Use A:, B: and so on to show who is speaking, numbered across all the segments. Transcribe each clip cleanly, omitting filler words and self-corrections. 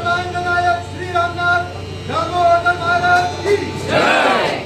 A: धर्मांध नायक श्री रामनाथ दामोदर महाराज की जय।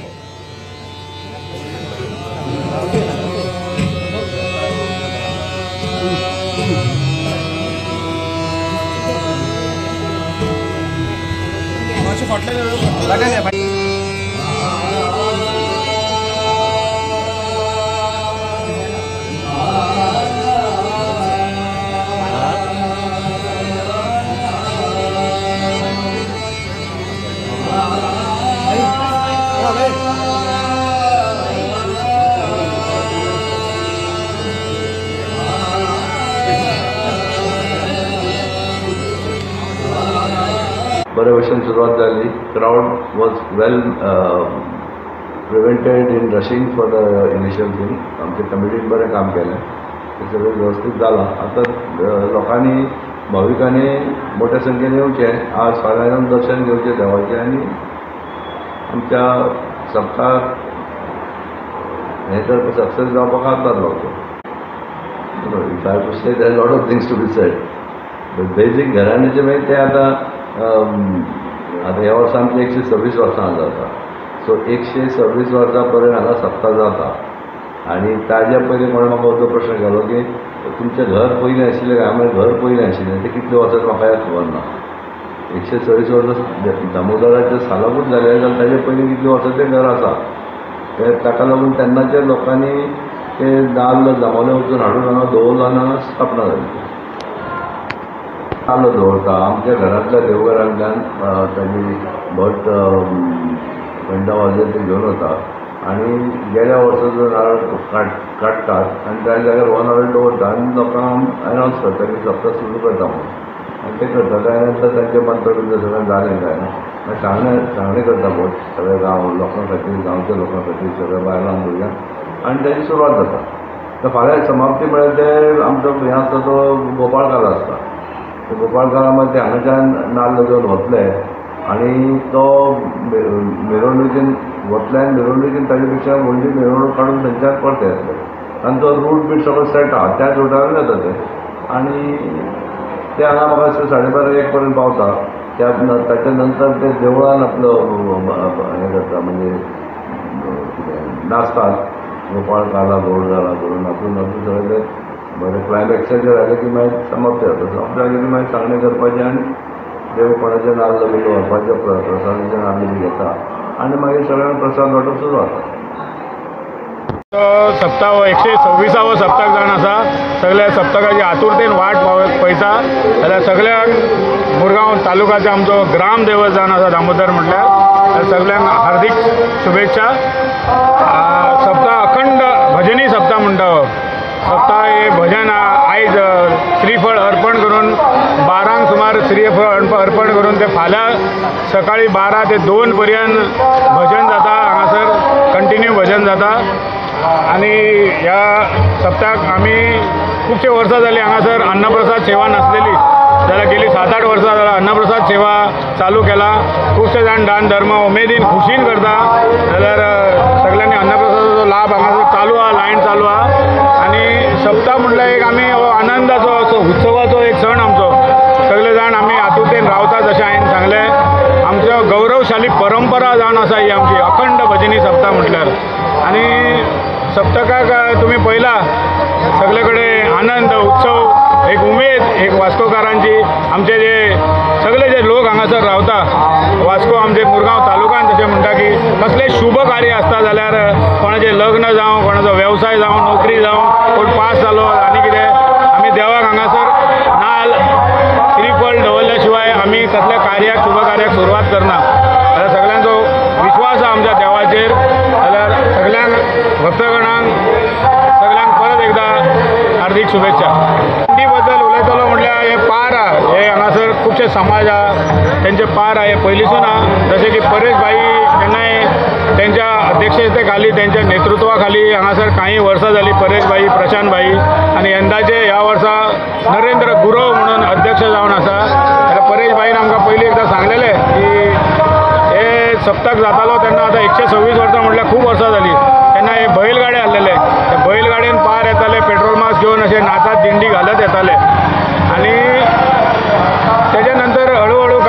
B: बरे भशेन सुरवात जाली. Crowd was well prevented in rushing for the initial thing. आमच्या कमिटीन बरें काम केलें, ते सगळें व्यवस्थीत जालां. आतां लोकांनी भाविकांनी मोठ्या संख्येन येवचें, आज फाल्यां येवन दर्शन घेवचें देवाचें आनी आमच्या सप्ताक हें तर सक्सेस जावपाक आतां तो. If I to say there lot of things to be said, but basic घराण्याचें मागीर तें आतां ह्या वर्सा आमची 126 वर्सां जाता. सो 126 वर्सां पर्यंत हांगा सप्ताक जाता. आनी ताज्या पयलीं कोणें म्हाका असो प्रश्न केलो की तुमचें घर पयलीं आशिल्लें काय? हांवें घर पयलीं आशिल्लें. तें कितले वर्सां म्हाका खबर ना. 126 वर्सां दामोदराच्या सालाकूच जालें जाल्यार ताजे पयलीं कितले वर्सां तें घर आसा. ताका लागून तेन्नाच्या लोकांनी तें नाल्ल जांबवले वचून हाडून हांगा दवरलो आनी हांगा स्थापना जाली. नाल्ल दवरता आमच्या घरांतल्या देवघरांतल्यान ताजी भट घंटा वाजयता ते घेवन वता आनी गेल्या वर्साचो नारळ काडटात आनी त्या जाग्यार हो नारळ दवरता आनी लोकांक अनावन्स करता की सप्ताक सुरू करता म्हणून. आनी ते करता त्या नंतर तांचें मंत्र बिंत्र सगळें जालें काय मागीर सांगणें करता भट सगळ्या गांव लोकां खातीर, गांवच्या लोकां खातीर, सगळ्या बायलांक भुरग्यांक, आनी ताची सुरवात जाता. तर फाल्यां समाप्ती म्हळ्यार ते आमचो हें आसता तो गोपाळ कालो आसता. गोपाळ काळामध्ये ते हांगाच्यान नाल्ल घेवन वतले आनी तो मिरवणुकीन वतले आनी मिरवणुकीन ताजे पेक्षा व्हडली मिरवणूक काडून थंयच्यान परते येतले. आनी तो रूट बीट सगळो सेट आहा त्याच रुटार जाता ते. आनी ते हांगा म्हाका दिसता 12:30-1 पर्यंत पावता. ताच्या नंतर ते देवळान आपलो हें करता म्हणजे नाचतात. गोपाळ काला गोड जाला करून हातून सगळें ते बरें क्लायमॅक्साचेर जालें की मागीर समाप्ती जाता. समाप्ती जाली की मागीर सांगणें करपाचें आनी देव कोणाचें नाल्ल बी व्हरपाचें, प्रसादाचें नाल्ल बी घेता आनी मागीर सगळ्यांक प्रसाद वांटप सुरू जाता.
C: सप्ताक 126वो सप्ताक जावन आसा. सगळ्या सप्तकाची आतुरतेन वाट पळयता जाल्यार सगळ्यांक मुरगांव तालुकाचो आमचो ग्राम दैवत जावन आसा दामोदर म्हटल्यार सगळ्यांक हार्दिक शुभेच्छा. सप्ताक अखंड भजनी सप्ताक म्हणटा हो सप्ताक. हे भजन आयज श्रीफळ अर्पण करून 12 सुमार श्रीफळ अर्पण करून ते फाल्यां सकाळी 12 ते 2 पर्यंत भजन जाता. हांगासर कंटिन्यू भजन जाता. आनी ह्या सप्ताक आमी खुबशे वर्सां जालीं हांगासर अन्नप्रसाद सेवा नासलेली, जाल्यार गेली 7-8 वर्सां जाल्यार अन्नप्रसाद सेवा चालू केला. खुबशे जाण दान धर्म उमेदीन खुशीन करता. जाल्यार सगळ्यांनी अन्नप्रसादाचो लाभ हांगासर चालू आहा, लायन चालू आहा. आनी सप्ताक म्हटल्यार एक आमी आनंदाचो असो उत्सवाचो एक सण आमचो. सगळे जाण आमी आतुरतेन रावता जशें हांवें सांगलें. आमचो गौरवशाली परंपरा जावन आसा ही आमची अखंड भजनी सप्ताक म्हटल्यार. आनी सप्तकाक तुमी पळयला सगळे कडेन आनंद उत्सव, एक उमेद, एक वास्कोकारांची. आमचे जे सगळे जे लोक हांगासर रावता वास्को आमचे मुरगांव तालुक्यान जशें म्हणटा की कसलें शुभ कार्य आसता जाल्यार कोणाचें लग्न जावं, कोणाचो वेवसाय जावं, नोकरी जावं, कोण पास जालो आनी कितें, आमी देवाक हांगासर नाल्ल श्रीफळ दवरल्या शिवाय आमी कसल्या कार्याक शुभ कार्याक सुरवात करना. जाल्यार सगळ्यांचो विश्वास आसा आमच्या देवाचेर. जाल्यार सगळ्यांक भक्तगणांक सगळ्यांक परत एकदा हार्दिक शुभेच्छा. दिंडी बद्दल उलयतलो म्हटल्यार हे पार आहा, हे हांगासर खुबशे समाज आहा तेंचे पार आहा. हे पयलींसून आहा. जशें की परेश भाई केन्नाय त्यांच्या अध्यक्षतेखाली, त्यांच्या नेतृत्वाखाली हांगासर काही वर्सां जाली परेश भाई, प्रशांत भाई, आणि यंदाचे ह्या वर्सा नरेंद्र गुरव म्हणून अध्यक्ष जावन आसा. जाल्यार परेश भाईन आमकां पयलीं एकदां सांगलेलें की हे सप्तक जातालो तेन्ना आतां 126 वर्सां म्हटल्यार खूब वर्सां जालीं. तेन्ना हे बैलगाडे हाडलेले. ते बैलगाडयेन पार येताले, पेट्रोल मास्क घेवन अशे नाचत दिंडी घालत येताले. आणि तेजे नंतर हळू हळू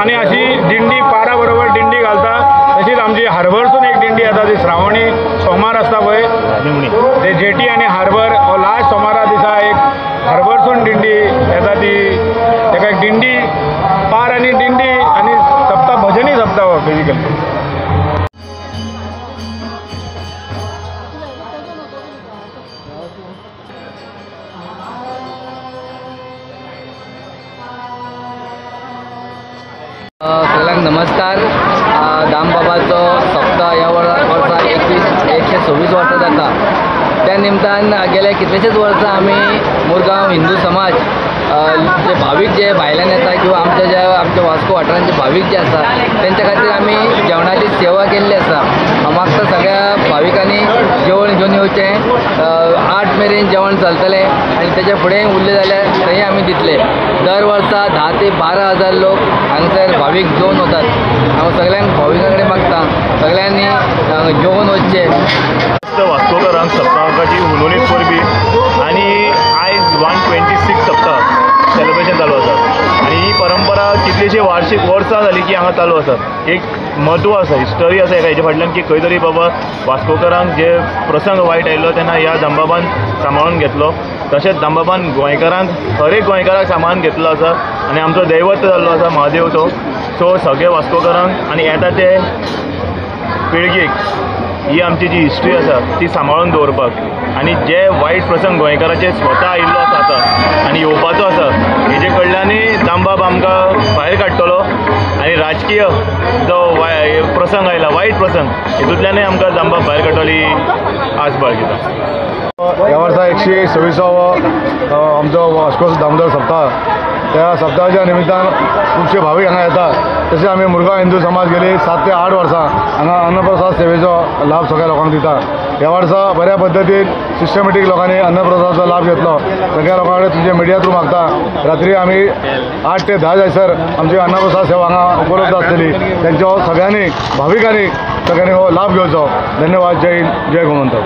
C: आणि अशी दिंडी पारा बरोबर दिंडी घालता. तशीच आमची हार्बरसून एक दिंडी येता ती श्रावणी सोमार आसता पळय ते जेटी आणि हार्बर लास्ट सोमारा दिसा एक हार्बरसून दिंडी येता ती ताका एक दिंडी पार आणि दिंडी आणि सप्ता भजनी सप्ता हो बेजिकली.
D: सगळ्यांक नमस्कार. दामबाबाचो सप्ताह ह्या वर्सा 126 वर्सां जाता. त्या निमतान गेल्या कितलेशेच वर्सां आमी मुरगांव हिंदू समाज जे भावीक जे भायल्यान येता किंवा आमच्या वास्को वाठारांत जे भावीक जे आसा तेंच्या खातीर आमी जेवणाची सेवा केल्ली आसा. मागता सगळ्या भाविकांनी जेवण घेवन येवचें. 8 मेरेन जेवण चलतलें आनी तेच्या फुडें उरलें जाल्यार थंय आमी दितले. दर वर्सा 10 ते 12,000 लोक हांगसर भावीक जेवन वतात. हांव सगळ्यांक भाविकां कडेन मागता सगळ्यांनी जेवण वचचें.
E: वास्कोकारांक सप्तकाची उलोवणी परबी आनी आयज 126 सप्तक सेलिब्रेशन चालू आसा आनी ही परंपरा कितलीशी वार्षिक वर्सां जाली की हांगा चालू आसा. एक म्हत्व आसा, हिस्टरी आसा हेच्या फाटल्यान की खंय तरी बाबा वास्कोकारांक जे प्रसंग वायट आयिल्लो तेन्ना ह्या दामबाबान सांबाळून घेतलो. तशेंच दामबाबान गोंयकारांक हर एक गोंयकाराक सांबाळून घेतलो आसा आनी आमचो दैवत जाल्लो आसा महादेव तो. सो सगळे वास्कोकारांक आनी येता ते पिळगेक ही आमची जी हिस्ट्री आसा ती सांबाळून दवरपाक आनी जे वायट प्रसंग गोंयकाराचे स्वता आयिल्लो आसा आतां आनी येवपाचो आसा हेजे कडल्यानूय दामबाब आमकां भायर काडटलो आनी राजकीय जो प्रसंग आयला वायट प्रसंग हेतूंतल्यानूय आमकां दामबाब भायर काडटली आस बाळगिता.
C: ह्या वर्सा 126वो आमचो वास्को दामोदर सप्ताह. त्या सप्ताहाच्या निमित्तान खुबशे भावीक हांगा येतात. तशें आमी मुरगांव हिंदू समाज गेली 7 ते 8 वर्सां हांगा अन्नप्रसाद सेवेचो लाभ सगळ्या लोकांक दिता. ह्या वर्सा बऱ्या पद्दतीन सिस्टमॅटीक लोकांनी अन्नप्रसादाचो लाभ घेतलो. सगळ्या लोकां कडेन तुमचे मिडिया थ्रू मागता रात्री आमी 8 ते 10 जायसर आमची अन्नप्रसाद सेवा हांगा उपलब्ध आसतली. तेंचो सगळ्यांनी भाविकांनी सगळ्यांनी हो लाभ घेवचो. धन्यवाद. जय हिंद, जय गोमंतक.